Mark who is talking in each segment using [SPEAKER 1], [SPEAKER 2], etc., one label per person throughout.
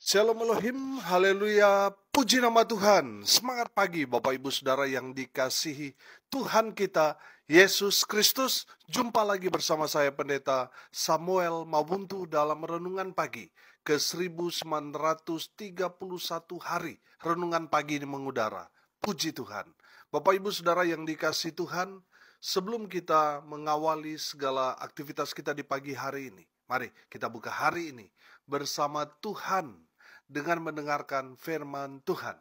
[SPEAKER 1] Shalom Elohim, haleluya, puji nama Tuhan. Semangat pagi Bapak Ibu Saudara yang dikasihi Tuhan kita, Yesus Kristus. Jumpa lagi bersama saya Pendeta Samuel Mabuntu dalam Renungan Pagi ke 1931 hari. Renungan Pagi ini mengudara, puji Tuhan. Bapak Ibu Saudara yang dikasihi Tuhan, sebelum kita mengawali segala aktivitas kita di pagi hari ini, mari kita buka hari ini bersama Tuhan dengan mendengarkan firman Tuhan.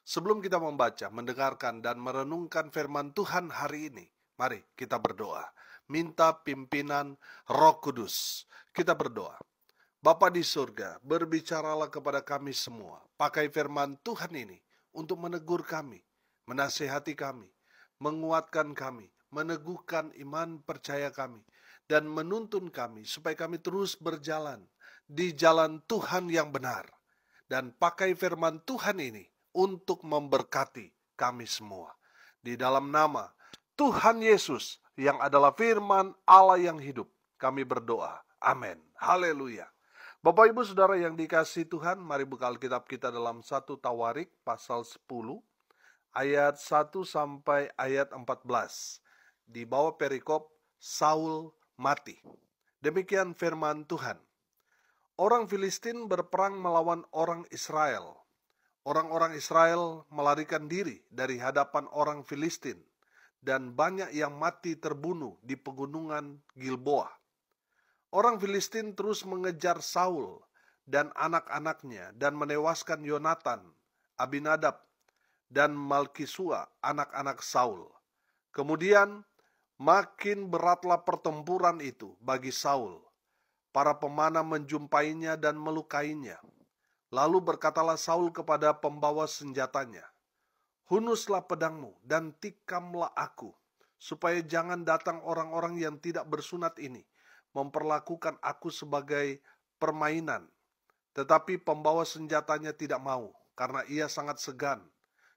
[SPEAKER 1] Sebelum kita membaca, mendengarkan, dan merenungkan firman Tuhan hari ini, mari kita berdoa. Minta pimpinan Roh Kudus. Kita berdoa. Bapa di surga, berbicaralah kepada kami semua. Pakai firman Tuhan ini untuk menegur kami, menasihati kami, menguatkan kami, meneguhkan iman percaya kami, dan menuntun kami supaya kami terus berjalan di jalan Tuhan yang benar. Dan pakai firman Tuhan ini untuk memberkati kami semua. Di dalam nama Tuhan Yesus yang adalah firman Allah yang hidup, kami berdoa. Amin. Haleluya. Bapak Ibu Saudara yang dikasihi Tuhan, mari buka Alkitab kita dalam 1 Tawarik pasal 10 ayat 1 sampai ayat 14. Di bawah perikop Saul mati. Demikian firman Tuhan. Orang Filistin berperang melawan orang Israel. Orang-orang Israel melarikan diri dari hadapan orang Filistin, dan banyak yang mati terbunuh di pegunungan Gilboa. Orang Filistin terus mengejar Saul dan anak-anaknya dan menewaskan Yonatan, Abinadab, dan Malkisua, anak-anak Saul. Kemudian makin beratlah pertempuran itu bagi Saul. Para pemanah menjumpainya dan melukainya. Lalu berkatalah Saul kepada pembawa senjatanya, "Hunuslah pedangmu dan tikamlah aku, supaya jangan datang orang-orang yang tidak bersunat ini memperlakukan aku sebagai permainan." Tetapi pembawa senjatanya tidak mau, karena ia sangat segan.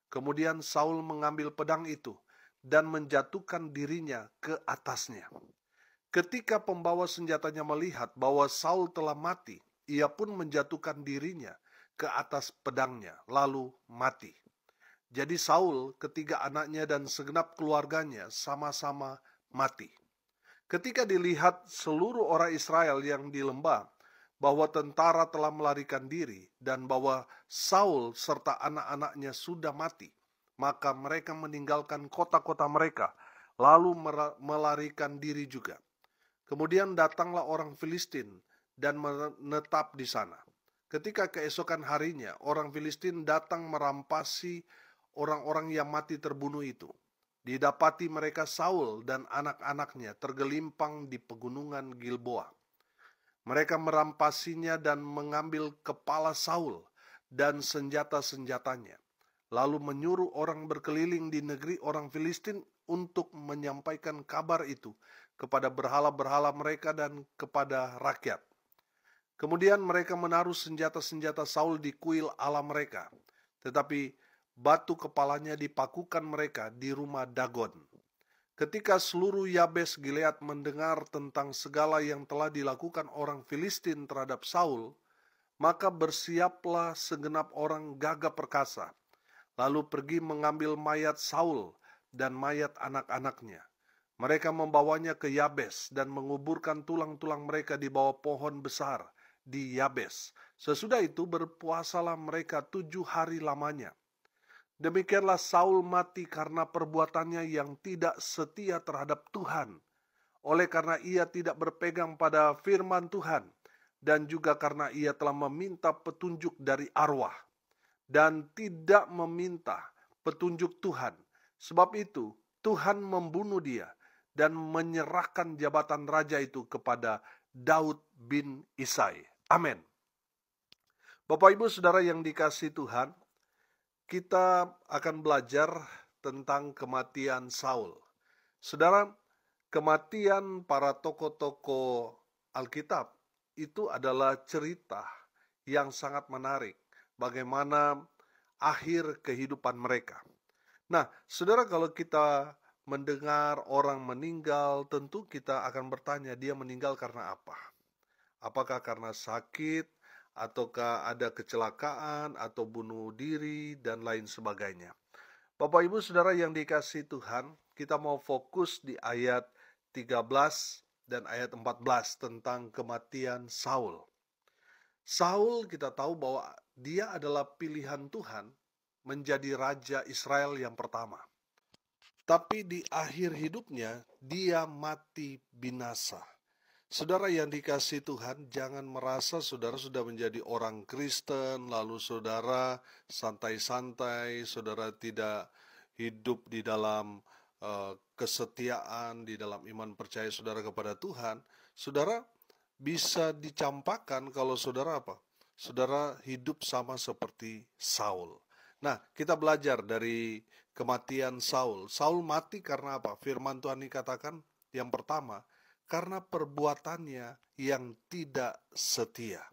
[SPEAKER 1] Kemudian Saul mengambil pedang itu dan menjatuhkan dirinya ke atasnya. Ketika pembawa senjatanya melihat bahwa Saul telah mati, ia pun menjatuhkan dirinya ke atas pedangnya, lalu mati. Jadi Saul, ketiga anaknya dan segenap keluarganya sama-sama mati. Ketika dilihat seluruh orang Israel yang di lembah bahwa tentara telah melarikan diri dan bahwa Saul serta anak-anaknya sudah mati, maka mereka meninggalkan kota-kota mereka, lalu melarikan diri juga. Kemudian datanglah orang Filistin dan menetap di sana. Ketika keesokan harinya, orang Filistin datang merampasi orang-orang yang mati terbunuh itu. Didapati mereka Saul dan anak-anaknya tergelimpang di pegunungan Gilboa. Mereka merampasinya dan mengambil kepala Saul dan senjata-senjatanya. Lalu menyuruh orang berkeliling di negeri orang Filistin untuk menyampaikan kabar itu kepada berhala-berhala mereka dan kepada rakyat. Kemudian mereka menaruh senjata-senjata Saul di kuil Allah mereka, tetapi batu kepalanya dipakukan mereka di rumah Dagon. Ketika seluruh Yabes Gilead mendengar tentang segala yang telah dilakukan orang Filistin terhadap Saul, maka bersiaplah segenap orang gagah perkasa, lalu pergi mengambil mayat Saul dan mayat anak-anaknya. Mereka membawanya ke Yabes dan menguburkan tulang-tulang mereka di bawah pohon besar di Yabes. Sesudah itu berpuasalah mereka 7 hari lamanya. Demikianlah Saul mati karena perbuatannya yang tidak setia terhadap Tuhan. Oleh karena ia tidak berpegang pada firman Tuhan, dan juga karena ia telah meminta petunjuk dari arwah dan tidak meminta petunjuk Tuhan. Sebab itu Tuhan membunuh dia dan menyerahkan jabatan raja itu kepada Daud bin Isai. Amin. Bapak Ibu Saudara yang dikasihi Tuhan, kita akan belajar tentang kematian Saul. Saudara, kematian para tokoh-tokoh Alkitab itu adalah cerita yang sangat menarik. Bagaimana akhir kehidupan mereka. Nah, saudara, kalau kita mendengar orang meninggal, tentu kita akan bertanya, dia meninggal karena apa? Apakah karena sakit, ataukah ada kecelakaan atau bunuh diri dan lain sebagainya. Bapak Ibu Saudara yang dikasihi Tuhan, kita mau fokus di ayat 13 dan ayat 14 tentang kematian Saul. Saul kita tahu bahwa dia adalah pilihan Tuhan menjadi raja Israel yang pertama. Tapi di akhir hidupnya dia mati binasa. Saudara yang dikasihi Tuhan, jangan merasa saudara sudah menjadi orang Kristen, lalu saudara santai-santai, saudara tidak hidup di dalam kesetiaan, di dalam iman percaya saudara kepada Tuhan. Saudara bisa dicampakkan kalau saudara apa? Saudara hidup sama seperti Saul. Nah, kita belajar dari kematian Saul. Saul mati karena apa? Firman Tuhan dikatakan yang pertama, karena perbuatannya yang tidak setia.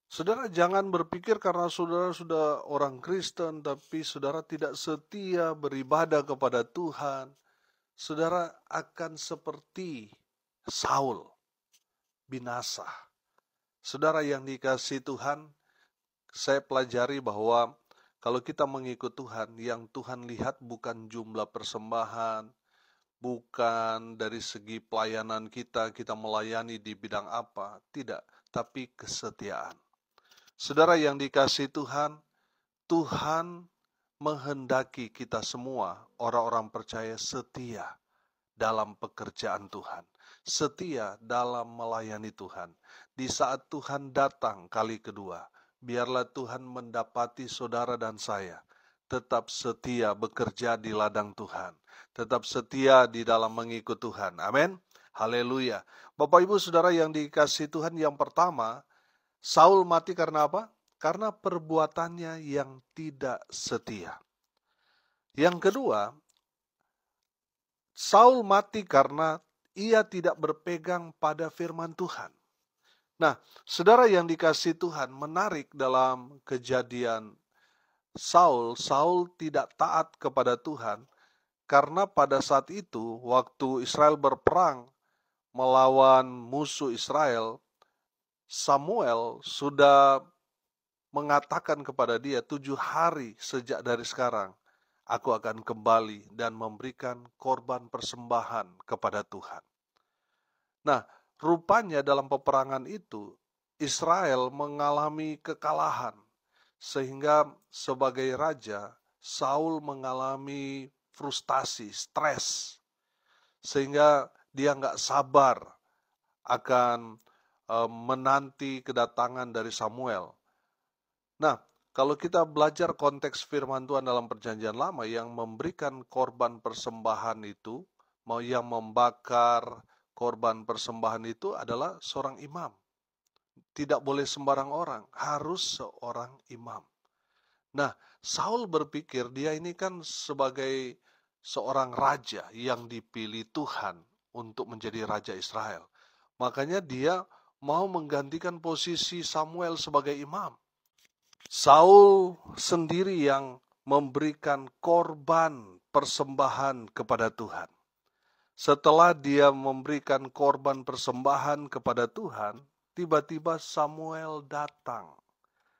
[SPEAKER 1] Saudara jangan berpikir karena saudara sudah orang Kristen tapi saudara tidak setia beribadah kepada Tuhan, saudara akan seperti Saul, binasa. Saudara yang dikasihi Tuhan, saya pelajari bahwa kalau kita mengikut Tuhan, yang Tuhan lihat bukan jumlah persembahan, bukan dari segi pelayanan kita melayani di bidang apa, tidak, tapi kesetiaan. Saudara yang dikasihi Tuhan, Tuhan menghendaki kita semua, orang-orang percaya setia dalam pekerjaan Tuhan, setia dalam melayani Tuhan. Di saat Tuhan datang kali kedua, biarlah Tuhan mendapati saudara dan saya tetap setia bekerja di ladang Tuhan, tetap setia di dalam mengikut Tuhan. Amin. Haleluya. Bapak Ibu Saudara yang dikasihi Tuhan, yang pertama, Saul mati karena apa? Karena perbuatannya yang tidak setia. Yang kedua, Saul mati karena ia tidak berpegang pada firman Tuhan. Nah, saudara yang dikasihi Tuhan, menarik dalam kejadian Saul tidak taat kepada Tuhan karena pada saat itu waktu Israel berperang melawan musuh Israel, Samuel sudah mengatakan kepada dia 7 hari sejak dari sekarang aku akan kembali dan memberikan korban persembahan kepada Tuhan. Nah, rupanya dalam peperangan itu Israel mengalami kekalahan. Sehingga sebagai raja, Saul mengalami frustasi, stres. Sehingga dia nggak sabar akan menanti kedatangan dari Samuel. Nah, kalau kita belajar konteks firman Tuhan dalam perjanjian lama, yang memberikan korban persembahan itu, yang membakar korban persembahan itu adalah seorang imam. Tidak boleh sembarang orang, harus seorang imam. Nah, Saul berpikir dia ini kan sebagai seorang raja yang dipilih Tuhan untuk menjadi raja Israel. Makanya dia mau menggantikan posisi Samuel sebagai imam. Saul sendiri yang memberikan korban persembahan kepada Tuhan. Setelah dia memberikan korban persembahan kepada Tuhan, tiba-tiba Samuel datang.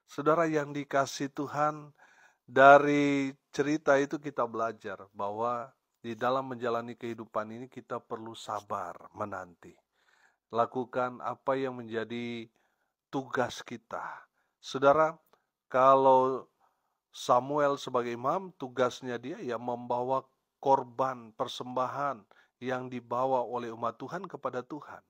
[SPEAKER 1] Saudara yang dikasihi Tuhan, dari cerita itu kita belajar bahwa di dalam menjalani kehidupan ini kita perlu sabar menanti. Lakukan apa yang menjadi tugas kita. Saudara, kalau Samuel sebagai imam, tugasnya dia ya membawa korban persembahan yang dibawa oleh umat Tuhan kepada Tuhan.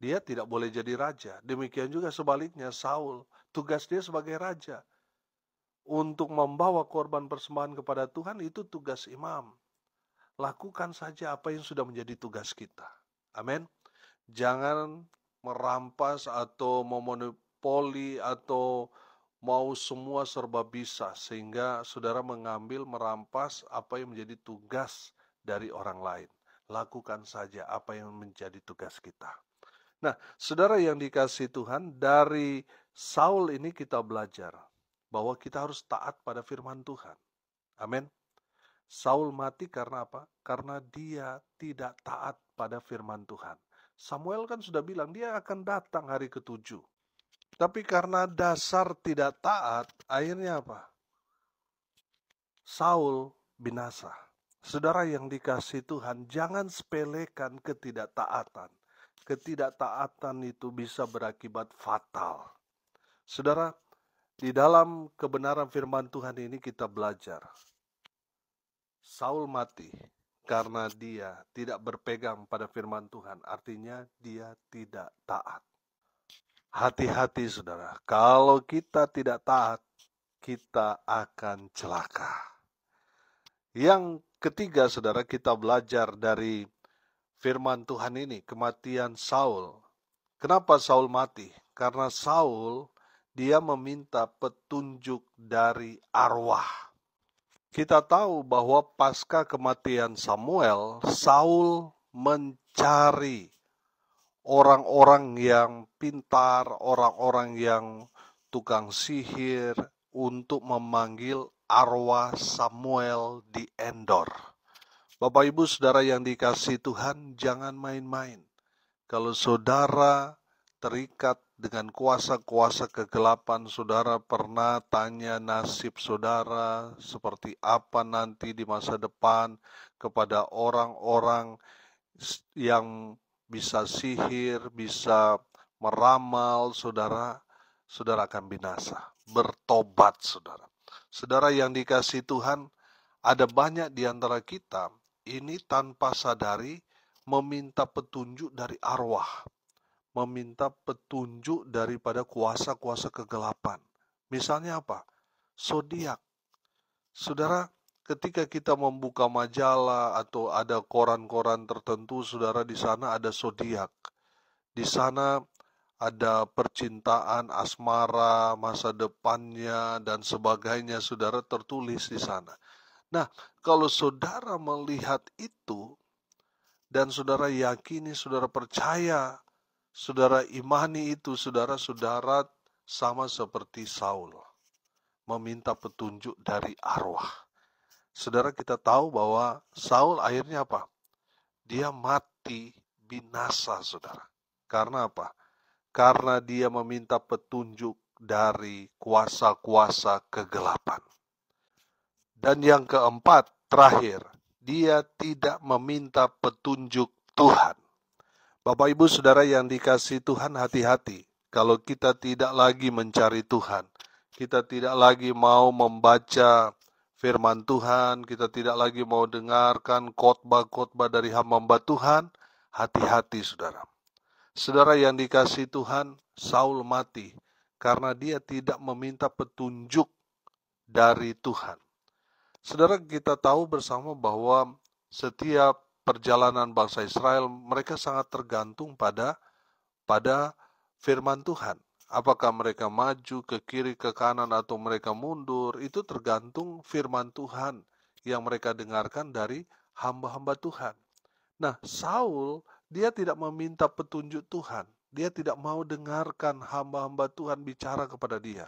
[SPEAKER 1] Dia tidak boleh jadi raja. Demikian juga sebaliknya Saul, tugas dia sebagai raja. Untuk membawa korban persembahan kepada Tuhan itu tugas imam. Lakukan saja apa yang sudah menjadi tugas kita. Amin. Jangan merampas atau memonopoli atau mau semua serba bisa sehingga saudara mengambil, merampas apa yang menjadi tugas dari orang lain. Lakukan saja apa yang menjadi tugas kita. Nah, saudara yang dikasihi Tuhan, dari Saul ini kita belajar bahwa kita harus taat pada firman Tuhan. Amin. Saul mati karena apa? Karena dia tidak taat pada firman Tuhan. Samuel kan sudah bilang dia akan datang hari ke-7. Tapi karena dasar tidak taat, akhirnya apa? Saul binasa. Saudara yang dikasihi Tuhan, jangan sepelekan ketidaktaatan. Ketidaktaatan itu bisa berakibat fatal. Saudara, di dalam kebenaran firman Tuhan ini kita belajar. Saul mati karena dia tidak berpegang pada firman Tuhan. Artinya dia tidak taat. Hati-hati saudara, kalau kita tidak taat, kita akan celaka. Yang ketiga saudara, kita belajar dari firman Tuhan ini, kematian Saul. Kenapa Saul mati? Karena Saul, dia meminta petunjuk dari arwah. Kita tahu bahwa pasca kematian Samuel, Saul mencari orang-orang yang pintar, orang-orang yang tukang sihir untuk memanggil arwah Samuel di Endor. Bapak Ibu Saudara yang dikasihi Tuhan, jangan main-main. Kalau saudara terikat dengan kuasa-kuasa kegelapan, saudara pernah tanya nasib saudara seperti apa nanti di masa depan kepada orang-orang yang bisa sihir, bisa meramal, saudara akan binasa. Bertobat, saudara. Saudara yang dikasihi Tuhan, ada banyak di antara kita ini tanpa sadari meminta petunjuk dari arwah, meminta petunjuk daripada kuasa-kuasa kegelapan. Misalnya apa? Zodiak. Saudara, ketika kita membuka majalah atau ada koran-koran tertentu, saudara, di sana ada zodiak. Di sana ada percintaan, asmara, masa depannya, dan sebagainya, saudara, tertulis di sana. Nah, kalau saudara melihat itu, dan saudara yakini, saudara percaya, saudara imani itu, saudara sama seperti Saul, meminta petunjuk dari arwah. Saudara, kita tahu bahwa Saul akhirnya apa? Dia mati binasa, saudara. Karena apa? Karena dia meminta petunjuk dari kuasa-kuasa kegelapan. Dan yang keempat, terakhir, dia tidak meminta petunjuk Tuhan. Bapak Ibu Saudara yang dikasihi Tuhan, hati-hati. Kalau kita tidak lagi mencari Tuhan, kita tidak lagi mau membaca firman Tuhan, kita tidak lagi mau dengarkan khotbah-khotbah dari hamba Tuhan, hati-hati saudara. Saudara yang dikasihi Tuhan, Saul mati karena dia tidak meminta petunjuk dari Tuhan. Saudara, kita tahu bersama bahwa setiap perjalanan bangsa Israel, mereka sangat tergantung pada firman Tuhan. Apakah mereka maju ke kiri, ke kanan, atau mereka mundur, itu tergantung firman Tuhan yang mereka dengarkan dari hamba-hamba Tuhan. Nah, Saul, dia tidak meminta petunjuk Tuhan. Dia tidak mau dengarkan hamba-hamba Tuhan bicara kepada dia.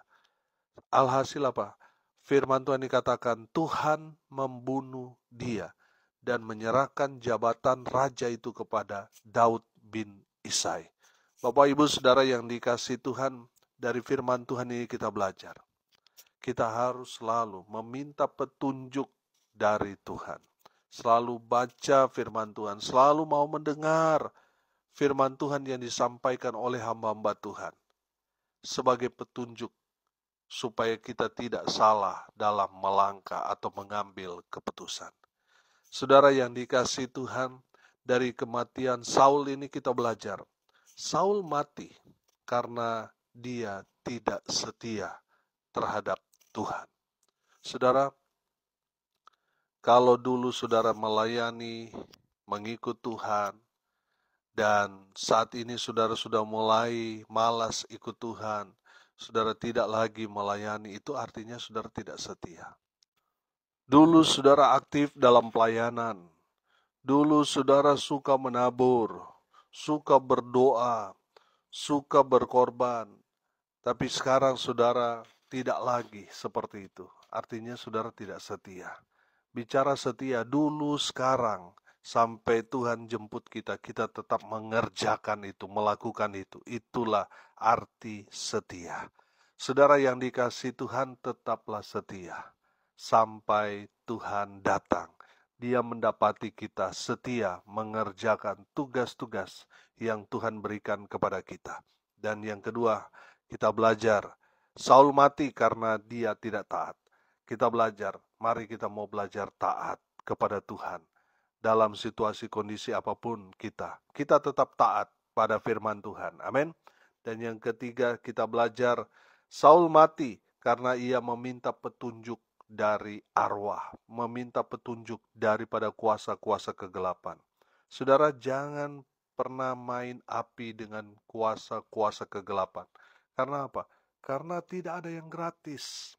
[SPEAKER 1] Alhasil apa? Firman Tuhan dikatakan, Tuhan membunuh dia dan menyerahkan jabatan raja itu kepada Daud bin Isai. Bapak Ibu Saudara yang dikasihi Tuhan, dari firman Tuhan ini kita belajar. Kita harus selalu meminta petunjuk dari Tuhan. Selalu baca firman Tuhan, selalu mau mendengar firman Tuhan yang disampaikan oleh hamba-hamba Tuhan. Sebagai petunjuk supaya kita tidak salah dalam melangkah atau mengambil keputusan. Saudara yang dikasihi Tuhan, dari kematian Saul ini kita belajar. Saul mati karena dia tidak setia terhadap Tuhan. Saudara, kalau dulu saudara melayani, mengikut Tuhan, dan saat ini saudara sudah mulai malas ikut Tuhan, saudara tidak lagi melayani, itu artinya saudara tidak setia. Dulu saudara aktif dalam pelayanan, dulu saudara suka menabur, suka berdoa, suka berkorban, tapi sekarang saudara tidak lagi seperti itu. Artinya saudara tidak setia. Bicara setia dulu, sekarang, sampai Tuhan jemput kita, kita tetap mengerjakan itu, melakukan itu. Itulah arti setia. Saudara yang dikasihi Tuhan, tetaplah setia sampai Tuhan datang. Dia mendapati kita setia mengerjakan tugas-tugas yang Tuhan berikan kepada kita. Dan yang kedua, kita belajar. Saul mati karena dia tidak taat. Kita belajar, mari kita mau belajar taat kepada Tuhan. Dalam situasi kondisi apapun kita tetap taat pada firman Tuhan. Amin. Dan yang ketiga, kita belajar Saul mati karena ia meminta petunjuk dari arwah, meminta petunjuk daripada kuasa-kuasa kegelapan. Saudara, jangan pernah main api dengan kuasa-kuasa kegelapan. Karena apa? Karena tidak ada yang gratis.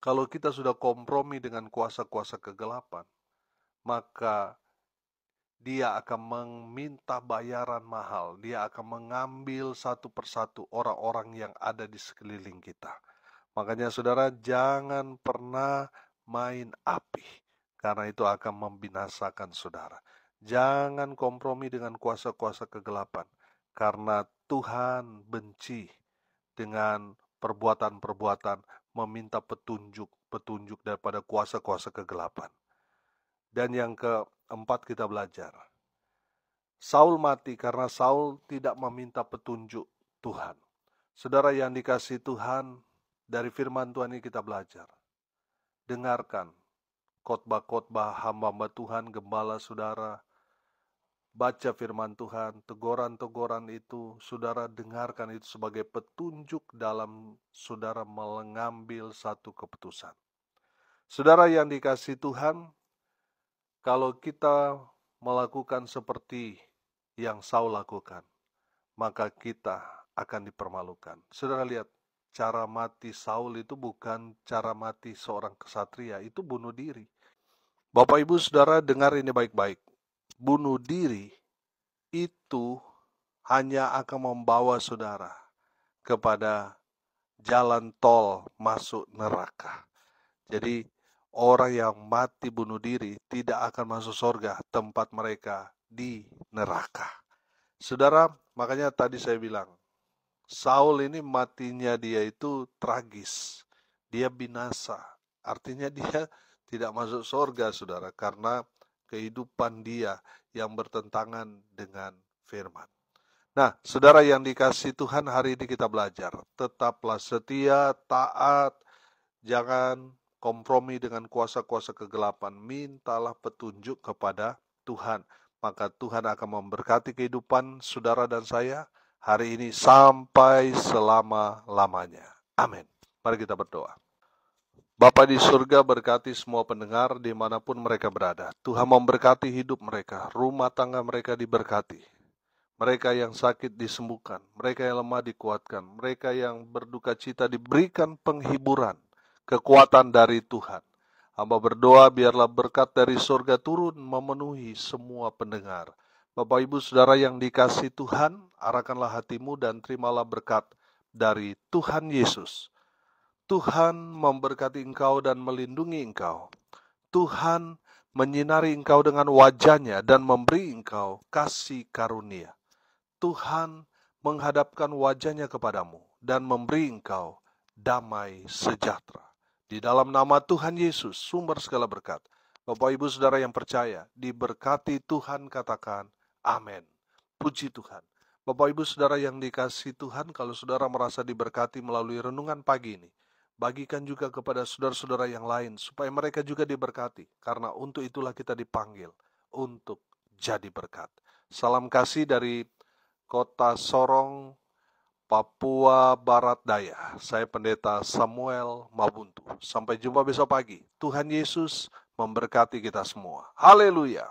[SPEAKER 1] Kalau kita sudah kompromi dengan kuasa-kuasa kegelapan, maka dia akan meminta bayaran mahal. Dia akan mengambil satu persatu orang-orang yang ada di sekeliling kita. Makanya saudara, jangan pernah main api, karena itu akan membinasakan saudara. Jangan kompromi dengan kuasa-kuasa kegelapan, karena Tuhan benci dengan perbuatan-perbuatan meminta petunjuk daripada kuasa-kuasa kegelapan. Dan yang keempat, kita belajar. Saul mati karena Saul tidak meminta petunjuk Tuhan. Saudara yang dikasihi Tuhan, dari firman Tuhan ini kita belajar. Dengarkan khotbah-khotbah hamba-hamba Tuhan, gembala saudara. Baca firman Tuhan, teguran-teguran itu, saudara dengarkan itu sebagai petunjuk dalam saudara mengambil satu keputusan. Saudara yang dikasihi Tuhan, kalau kita melakukan seperti yang Saul lakukan, maka kita akan dipermalukan. Saudara lihat, cara mati Saul itu bukan cara mati seorang kesatria, itu bunuh diri. Bapak Ibu Saudara dengar ini baik-baik. Bunuh diri itu hanya akan membawa saudara kepada jalan tol masuk neraka. Jadi orang yang mati bunuh diri tidak akan masuk surga, tempat mereka di neraka. Saudara, makanya tadi saya bilang, Saul ini matinya dia itu tragis. Dia binasa. Artinya dia tidak masuk surga, saudara, karena kehidupan dia yang bertentangan dengan firman. Nah, saudara yang dikasihi Tuhan, hari ini kita belajar. Tetaplah setia, taat, jangan kompromi dengan kuasa-kuasa kegelapan. Mintalah petunjuk kepada Tuhan. Maka Tuhan akan memberkati kehidupan saudara dan saya hari ini sampai selama-lamanya. Amin. Mari kita berdoa. Bapa di surga, berkati semua pendengar dimanapun mereka berada. Tuhan memberkati hidup mereka, rumah tangga mereka diberkati. Mereka yang sakit disembuhkan, mereka yang lemah dikuatkan, mereka yang berduka cita diberikan penghiburan, kekuatan dari Tuhan. Hamba berdoa biarlah berkat dari surga turun memenuhi semua pendengar. Bapak Ibu Saudara yang dikasihi Tuhan, arahkanlah hatimu dan terimalah berkat dari Tuhan Yesus. Tuhan memberkati engkau dan melindungi engkau. Tuhan menyinari engkau dengan wajah-Nya dan memberi engkau kasih karunia. Tuhan menghadapkan wajah-Nya kepadamu dan memberi engkau damai sejahtera. Di dalam nama Tuhan Yesus, sumber segala berkat. Bapak Ibu Saudara yang percaya, diberkati Tuhan, katakan amin. Puji Tuhan. Bapak Ibu Saudara yang dikasihi Tuhan, kalau saudara merasa diberkati melalui renungan pagi ini, bagikan juga kepada saudara-saudara yang lain, supaya mereka juga diberkati. Karena untuk itulah kita dipanggil, untuk jadi berkat. Salam kasih dari Kota Sorong, Papua Barat Daya. Saya Pendeta Samuel Mabuntu. Sampai jumpa besok pagi. Tuhan Yesus memberkati kita semua. Haleluya.